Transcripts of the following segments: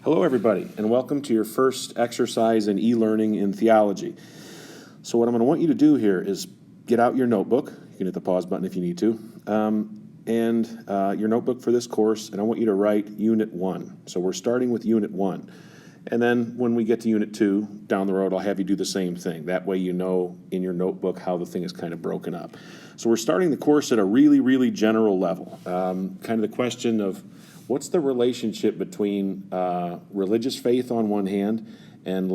Hello, everybody, and welcome to your first exercise in e-learning in theology. So what I'm going to want you to do here is get out your notebook. You can hit the pause button if you need to, and your notebook for this course, and I want you to write Unit 1. So we're starting with Unit 1. And then when we get to Unit 2, down the road, I'll have you do the same thing. That way you know in your notebook how the thing is kind of broken up. So we're starting the course at a really, really general level. Kind of the question of what's the relationship between religious faith on one hand and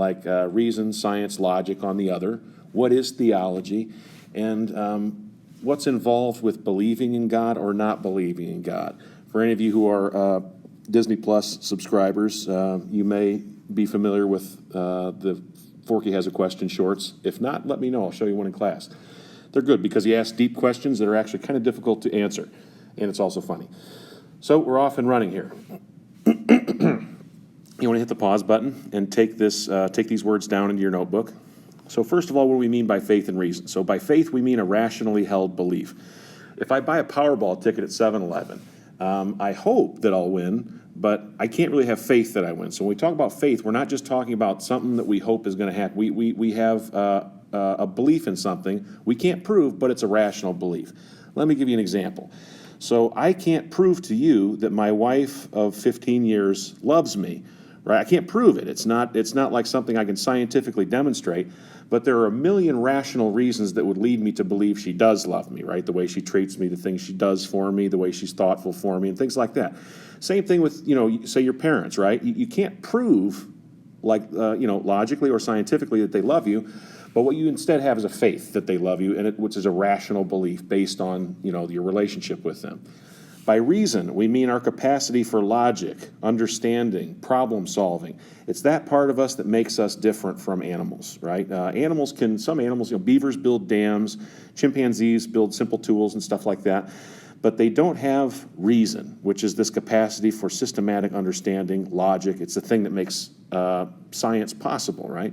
reason, science, logic on the other? What is theology? And what's involved with believing in God or not believing in God? For any of you who are Disney Plus subscribers, you may be familiar with the Forky Has a Question shorts. If not, let me know. I'll show you one in class. They're good because he asks deep questions that are actually kind of difficult to answer, and it's also funny. So we're off and running here. You want to hit the pause button and take these words down into your notebook. So first of all, what do we mean by faith and reason? So by faith, we mean a rationally held belief. If I buy a Powerball ticket at 7-Eleven, I hope that I'll win, but I can't really have faith that I win. So when we talk about faith, we're not just talking about something that we hope is going to happen. We have a belief in something we can't prove, but it's a rational belief. Let me give you an example. So I can't prove to you that my wife of 15 years loves me, right? I can't prove it. It's not like something I can scientifically demonstrate, but there are a million rational reasons that would lead me to believe she does love me, right? The way she treats me, the things she does for me, the way she's thoughtful for me, and things like that. Same thing with, say your parents, right? You can't prove, logically or scientifically that they love you, but what you instead have is a faith that they love you, which is a rational belief based on, your relationship with them. By reason, we mean our capacity for logic, understanding, problem solving. It's that part of us that makes us different from animals, right? Some animals, beavers build dams, chimpanzees build simple tools and stuff like that, but they don't have reason, which is this capacity for systematic understanding, logic. It's the thing that makes science possible, right?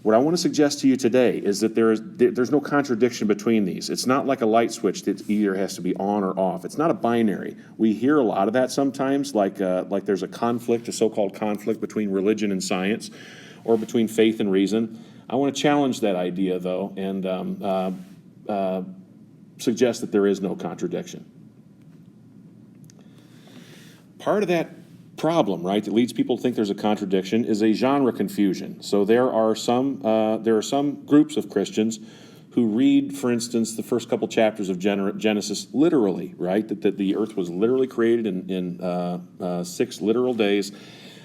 What I want to suggest to you today is that there's no contradiction between these. It's not like a light switch that either has to be on or off. It's not a binary. We hear a lot of that sometimes, like there's a conflict, a so-called conflict between religion and science, or between faith and reason. I want to challenge that idea, though, and suggest that there is no contradiction. Part of that problem, right, that leads people to think there's a contradiction is a genre confusion. So there are some groups of Christians who read, for instance, the first couple chapters of Genesis literally, right, that the earth was literally created in 6 literal days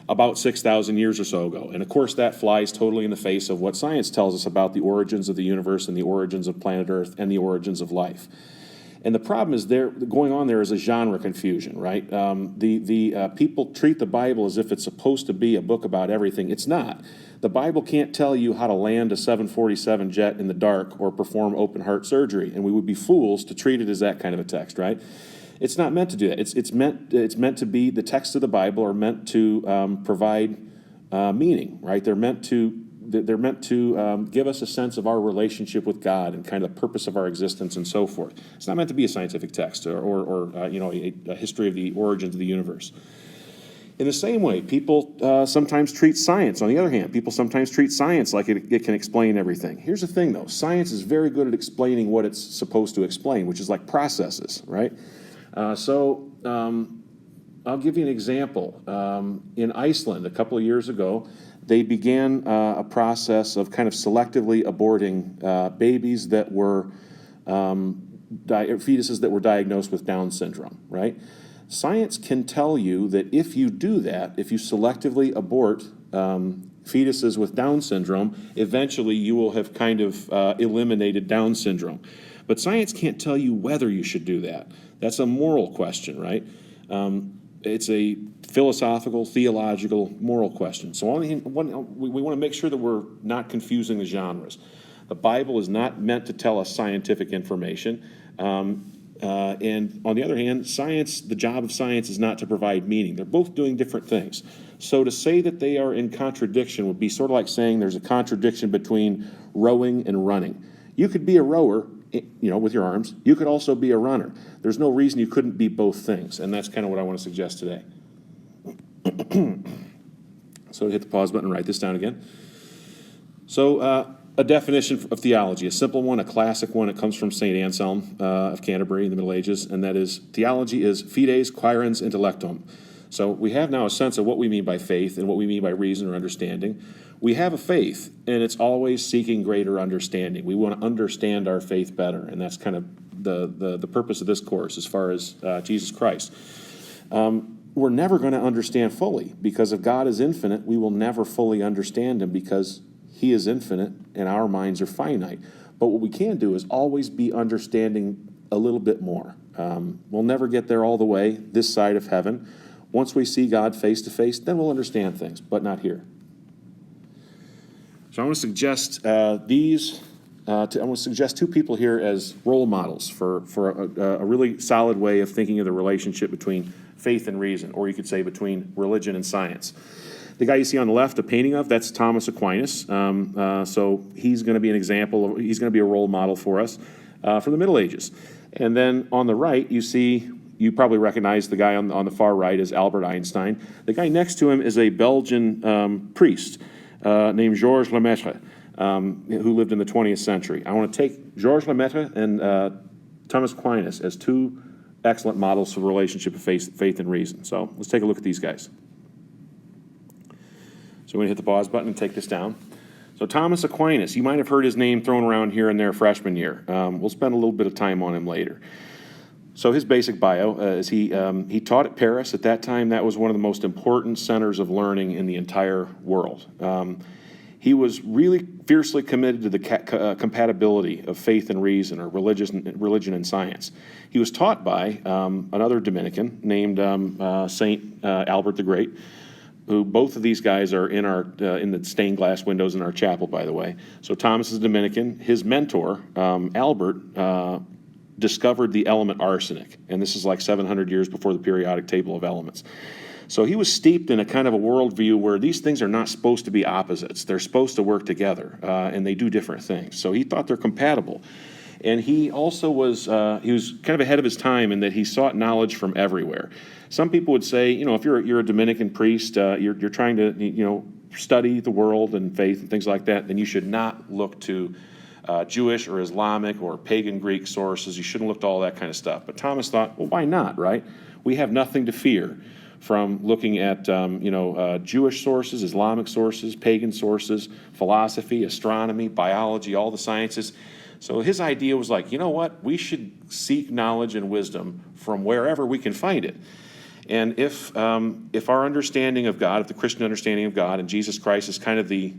about 6,000 years or so ago. And of course that flies totally in the face of what science tells us about the origins of the universe and the origins of planet Earth and the origins of life. And the problem is going on there is a genre confusion, right? People treat the Bible as if it's supposed to be a book about everything. It's not. The Bible can't tell you how to land a 747 jet in the dark or perform open heart surgery, and we would be fools to treat it as that kind of a text, right? It's not meant to do that. It's meant to be, the texts of the Bible are meant to provide meaning, right? They're meant to give us a sense of our relationship with God and kind of the purpose of our existence and so forth. It's not meant to be a scientific text or a history of the origins of the universe. In the same way, people sometimes treat science, on the other hand, people sometimes treat science like it can explain everything. Here's the thing, though. Science is very good at explaining what it's supposed to explain, which is like processes, right? I'll give you an example. In Iceland, a couple of years ago, they began a process of kind of selectively aborting babies that were fetuses that were diagnosed with Down syndrome, right? Science can tell you that if you do that, if you selectively abort fetuses with Down syndrome, eventually you will have kind of eliminated Down syndrome. But science can't tell you whether you should do that. That's a moral question, right? It's a philosophical, theological, moral question. So we want to make sure that we're not confusing the genres. The Bible is not meant to tell us scientific information. And on the other hand, the job of science is not to provide meaning. They're both doing different things. So to say that they are in contradiction would be sort of like saying there's a contradiction between rowing and running. You could be a rower, with your arms. You could also be a runner. There's no reason you couldn't be both things, and that's kind of what I want to suggest today. So hit the pause button and write this down again. So a definition of theology, a simple one, a classic one. It comes from St. Anselm of Canterbury in the Middle Ages, and that is, theology is fides quaerens intellectum. So we have now a sense of what we mean by faith and what we mean by reason or understanding. We have a faith, and it's always seeking greater understanding. We want to understand our faith better, and that's kind of the purpose of this course as far as Jesus Christ. We're never going to understand fully, because if God is infinite, we will never fully understand him because he is infinite and our minds are finite. But what we can do is always be understanding a little bit more. We'll never get there all the way this side of heaven. Once we see God face to face, then we'll understand things, but not here. So I want to suggest I want to suggest two people here as role models for a really solid way of thinking of the relationship between faith and reason, or you could say between religion and science. The guy you see on the left, a painting of, that's Thomas Aquinas. So he's going to be an example, he's going to be a role model for us from the Middle Ages. And then on the right, you probably recognize the guy on the far right as Albert Einstein. The guy next to him is a Belgian priest named Georges Lemaitre, who lived in the 20th century. I want to take Georges Lemaitre and Thomas Aquinas as two excellent models for the relationship of faith and reason. So let's take a look at these guys. So we're going to hit the pause button and take this down. So Thomas Aquinas, you might have heard his name thrown around here and there freshman year. We'll spend a little bit of time on him later. So his basic bio is he taught at Paris. At that time, that was one of the most important centers of learning in the entire world. He was really fiercely committed to the compatibility of faith and reason, or religion and science. He was taught by another Dominican named Saint Albert the Great, who both of these guys are in the stained glass windows in our chapel, by the way. So Thomas is Dominican. His mentor, Albert, discovered the element arsenic, and this is like 700 years before the periodic table of elements. So he was steeped in a kind of a worldview where these things are not supposed to be opposites. They're supposed to work together, and they do different things. So he thought they're compatible. And he also was kind of ahead of his time in that he sought knowledge from everywhere. Some people would say, if you're a Dominican priest, you're trying to, study the world and faith and things like that, then you should not look to Jewish or Islamic or pagan Greek sources. You shouldn't look to all that kind of stuff. But Thomas thought, well, why not, right? We have nothing to fear from looking at, Jewish sources, Islamic sources, pagan sources, philosophy, astronomy, biology, all the sciences. So his idea was like, you know what? We should seek knowledge and wisdom from wherever we can find it. And if our understanding of God, if the Christian understanding of God and Jesus Christ is kind of the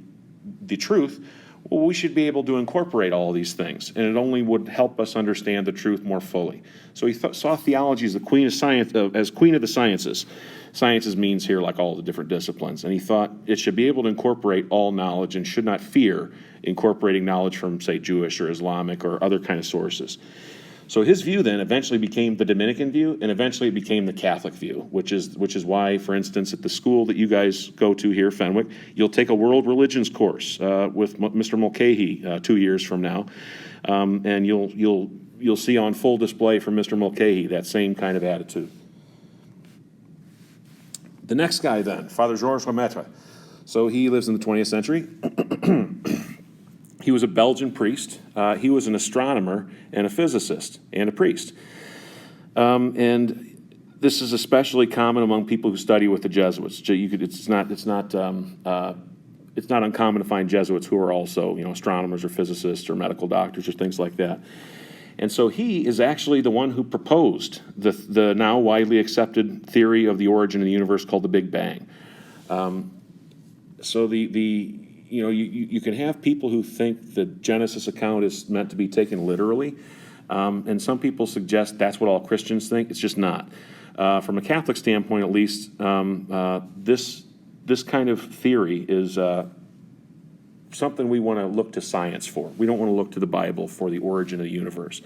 truth, well, we should be able to incorporate all these things, and it only would help us understand the truth more fully. So he saw theology as the queen of science, as queen of the sciences. Sciences means here like all the different disciplines, and he thought it should be able to incorporate all knowledge and should not fear incorporating knowledge from, say, Jewish or Islamic or other kind of sources. So his view then eventually became the Dominican view, and eventually it became the Catholic view, which is why, for instance, at the school that you guys go to here, Fenwick, you'll take a world religions course with Mr. Mulcahy 2 years from now, and you'll see on full display from Mr. Mulcahy that same kind of attitude. The next guy then, Father Georges Lemaitre. So he lives in the 20th century. He was a Belgian priest. He was an astronomer and a physicist and a priest. And this is especially common among people who study with the Jesuits. It's not uncommon to find Jesuits who are also, astronomers or physicists or medical doctors or things like that. And so he is actually the one who proposed the now widely accepted theory of the origin of the universe called the Big Bang. So you can have people who think the Genesis account is meant to be taken literally, and some people suggest that's what all Christians think. It's just not. From a Catholic standpoint, at least, this kind of theory is something we want to look to science for. We don't want to look to the Bible for the origin of the universe.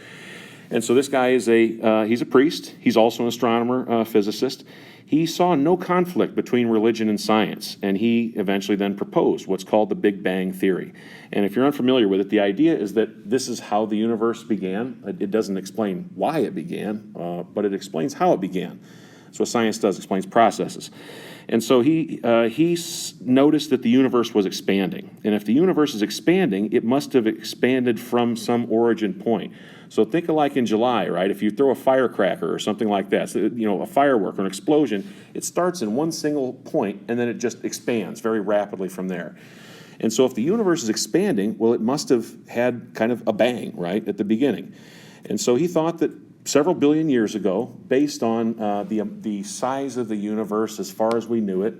And so this guy is he's a priest. He's also an astronomer, physicist. He saw no conflict between religion and science, and he eventually then proposed what's called the Big Bang Theory. And if you're unfamiliar with it, the idea is that this is how the universe began. It doesn't explain why it began, but it explains how it began. That's what science does, explains processes. And so he noticed that the universe was expanding. And if the universe is expanding, it must have expanded from some origin point. So think of like in July, right? If you throw a firecracker or something like that, so, a firework or an explosion, it starts in one single point and then it just expands very rapidly from there. And so if the universe is expanding, well, it must have had kind of a bang, right, at the beginning. And so he thought that several billion years ago, based on the size of the universe as far as we knew it,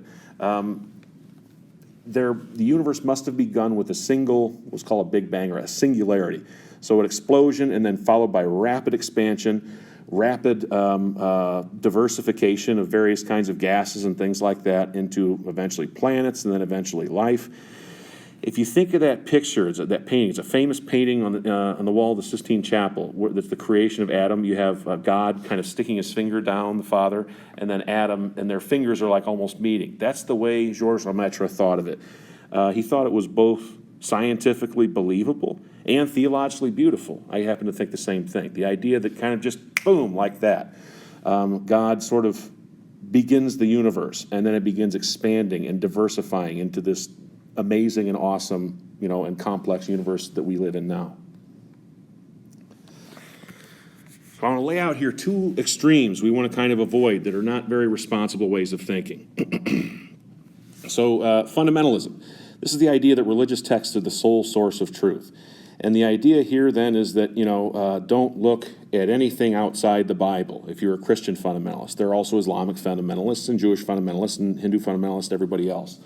the universe must have begun with a single, what's called a Big Bang, or a singularity. So an explosion and then followed by rapid expansion, rapid diversification of various kinds of gases and things like that into eventually planets and then eventually life. If you think of that picture, that painting, it's a famous painting on the wall of the Sistine Chapel. That's the creation of Adam. You have God kind of sticking his finger down, the Father, and then Adam, and their fingers are like almost meeting. That's the way Georges Lemaitre thought of it. He thought it was both scientifically believable and theologically beautiful. I happen to think the same thing. The idea that kind of just boom, like that. God sort of begins the universe, and then it begins expanding and diversifying into this amazing and awesome, and complex universe that we live in now. So I want to lay out here two extremes we want to kind of avoid that are not very responsible ways of thinking. So fundamentalism. This is the idea that religious texts are the sole source of truth. And the idea here then is that, don't look at anything outside the Bible if you're a Christian fundamentalist. There are also Islamic fundamentalists and Jewish fundamentalists and Hindu fundamentalists, everybody else.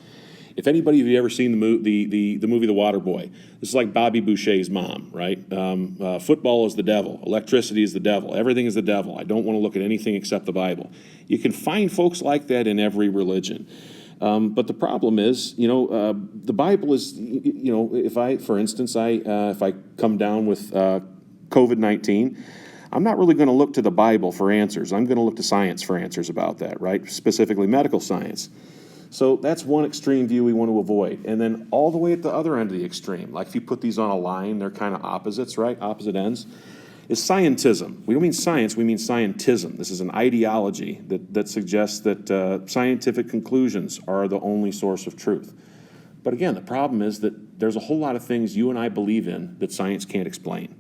If anybody of you ever seen the movie The Waterboy, this is like Bobby Boucher's mom, right? Football is the devil. Electricity is the devil. Everything is the devil. I don't want to look at anything except the Bible. You can find folks like that in every religion. But the problem is, the Bible is, if I, for instance, if I come down with COVID-19, I'm not really going to look to the Bible for answers. I'm going to look to science for answers about that, right? Specifically medical science. So that's one extreme view we want to avoid. And then all the way at the other end of the extreme, like if you put these on a line, they're kind of opposites, right? Opposite ends, is scientism. We don't mean science, we mean scientism. This is an ideology that suggests that scientific conclusions are the only source of truth. But again, the problem is that there's a whole lot of things you and I believe in that science can't explain.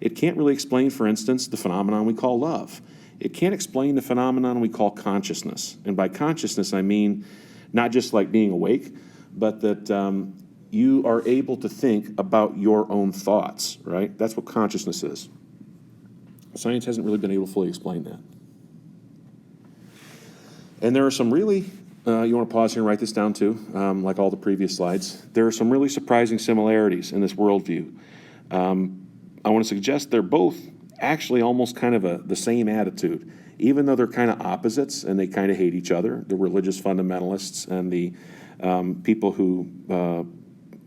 It can't really explain, for instance, the phenomenon we call love. It can't explain the phenomenon we call consciousness. And by consciousness, I mean not just like being awake, but that you are able to think about your own thoughts, right? That's what consciousness is. Science hasn't really been able to fully explain that. And there are some really, you want to pause here and write this down too, like all the previous slides. There are some really surprising similarities in this worldview. I want to suggest they're both actually almost kind of the same attitude. Even though they're kind of opposites and they kind of hate each other, the religious fundamentalists and the people who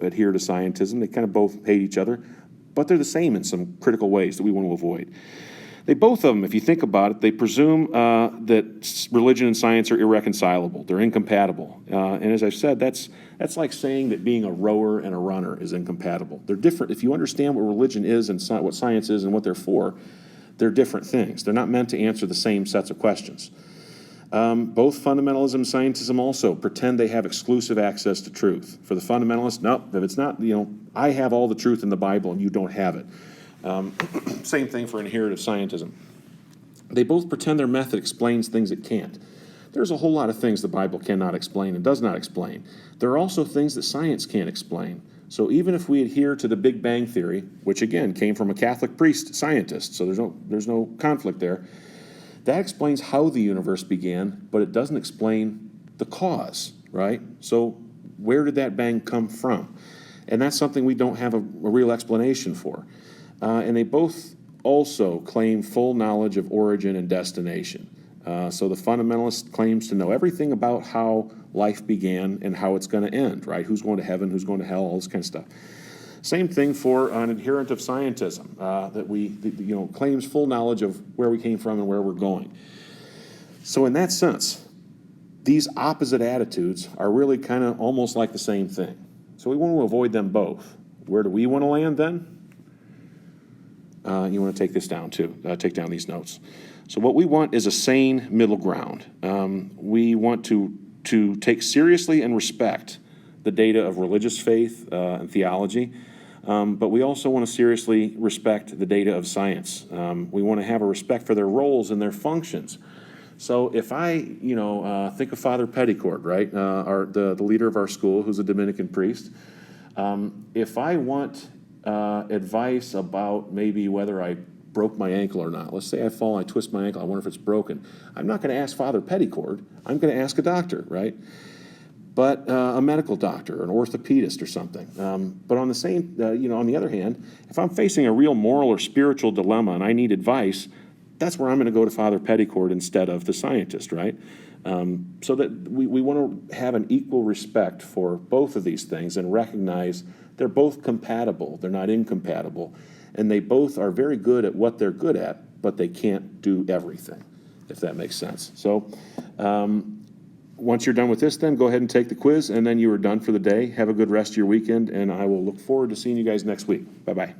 adhere to scientism, they kind of both hate each other, but they're the same in some critical ways that we want to avoid. They both of them, if you think about it, they presume that religion and science are irreconcilable. They're incompatible. And as I've said, that's like saying that being a rower and a runner is incompatible. They're different. If you understand what religion is and what science is and what they're for, they're different things. They're not meant to answer the same sets of questions. Both fundamentalism and scientism also pretend they have exclusive access to truth. For the fundamentalist, no, if it's not, I have all the truth in the Bible and you don't have it. Same thing for inheritive scientism. They both pretend their method explains things it can't. There's a whole lot of things the Bible cannot explain and does not explain. There are also things that science can't explain. So even if we adhere to the Big Bang Theory, which again came from a Catholic priest scientist, so there's no conflict there, that explains how the universe began, but it doesn't explain the cause, right? So where did that bang come from? And that's something we don't have a real explanation for. And they both also claim full knowledge of origin and destination. So the fundamentalist claims to know everything about how life began and how it's going to end, right? Who's going to heaven, who's going to hell, all this kind of stuff. Same thing for an adherent of scientism, that claims full knowledge of where we came from and where we're going. So in that sense, these opposite attitudes are really kind of almost like the same thing. So we want to avoid them both. Where do we want to land then? You want to take this down too, take down these notes. So what we want is a sane middle ground. We want to to take seriously and respect the data of religious faith and theology, but we also want to seriously respect the data of science. We want to have a respect for their roles and their functions. So if I, think of Father Petticord, right, the leader of our school, who's a Dominican priest, if I want advice about maybe whether I broke my ankle or not, let's say I fall, I twist my ankle, I wonder if it's broken. I'm not going to ask Father Petticord. I'm going to ask a doctor, right? But a medical doctor, an orthopedist or something. But on the same, on the other hand, if I'm facing a real moral or spiritual dilemma and I need advice, that's where I'm going to go to Father Petticord instead of the scientist, right? So that we want to have an equal respect for both of these things and recognize they're both compatible. They're not incompatible. And they both are very good at what they're good at, but they can't do everything, if that makes sense. So once you're done with this, then go ahead and take the quiz, and then you are done for the day. Have a good rest of your weekend, and I will look forward to seeing you guys next week. Bye-bye.